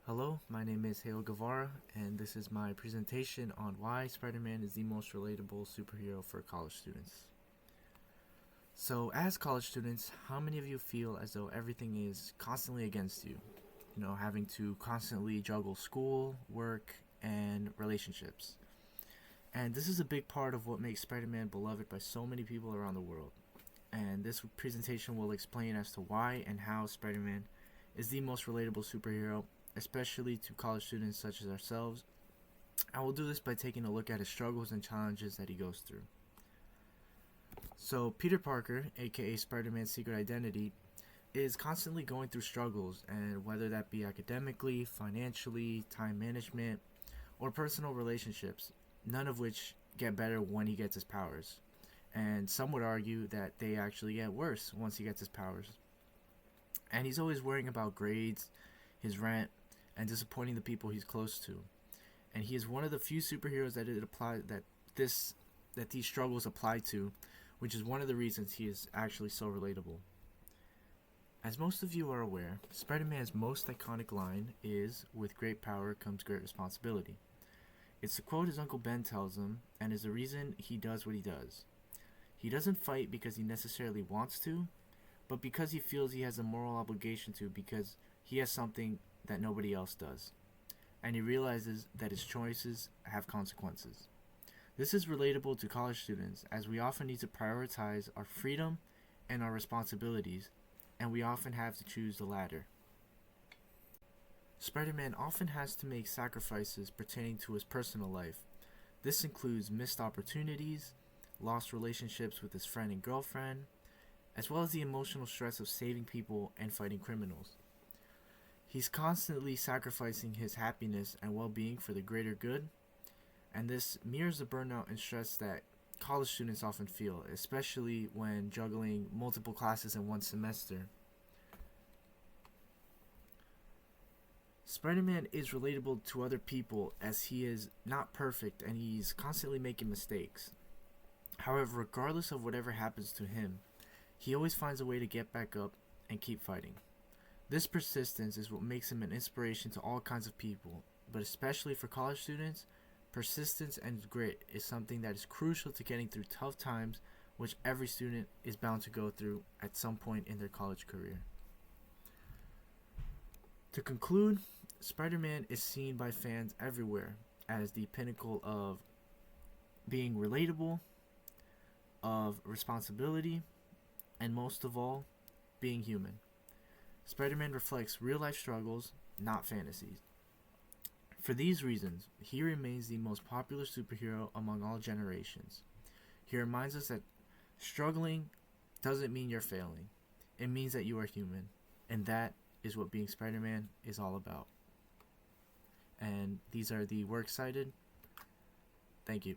Hello, my name is Hale Guevara, and this is my presentation on why Spider-Man is the most relatable superhero for college students. So, as college students, how many of you feel as though everything is constantly against you? Having to constantly juggle school, work, and relationships. And this is a big part of what makes Spider-Man beloved by so many people around the world. And this presentation will explain as to why and how Spider-Man is the most relatable superhero, especially to college students such as ourselves. I will do this by taking a look at his struggles and challenges that he goes through. So, Peter Parker, aka Spider-Man's secret identity, is constantly going through struggles, and whether that be academically, financially, time management, or personal relationships, none of which get better when he gets his powers. And some would argue that they actually get worse once he gets his powers. And he's always worrying about grades, his rent, and disappointing the people he's close to. And he is one of the few superheroes that these struggles apply to, which is one of the reasons he is actually so relatable. As most of you are aware, Spider-Man's most iconic line is, "With great power comes great responsibility." It's the quote his Uncle Ben tells him, and is the reason he does what he does. He doesn't fight because he necessarily wants to, but because he feels he has a moral obligation to, because he has something that nobody else does. And he realizes that his choices have consequences. This is relatable to college students, as we often need to prioritize our freedom and our responsibilities, and we often have to choose the latter. Spider-Man often has to make sacrifices pertaining to his personal life. This includes missed opportunities, lost relationships with his friend and girlfriend, as well as the emotional stress of saving people and fighting criminals. He's constantly sacrificing his happiness and well-being for the greater good, and this mirrors the burnout and stress that college students often feel, especially when juggling multiple classes in one semester. Spider-Man is relatable to other people as he is not perfect and he's constantly making mistakes. However, regardless of whatever happens to him, he always finds a way to get back up and keep fighting. This persistence is what makes him an inspiration to all kinds of people, but especially for college students, persistence and grit is something that is crucial to getting through tough times, which every student is bound to go through at some point in their college career. To conclude, Spider-Man is seen by fans everywhere as the pinnacle of being relatable, of responsibility, and most of all, being human. Spider-Man reflects real-life struggles, not fantasies. For these reasons, he remains the most popular superhero among all generations. He reminds us that struggling doesn't mean you're failing. It means that you are human, and that is what being Spider-Man is all about. And these are the works cited. Thank you.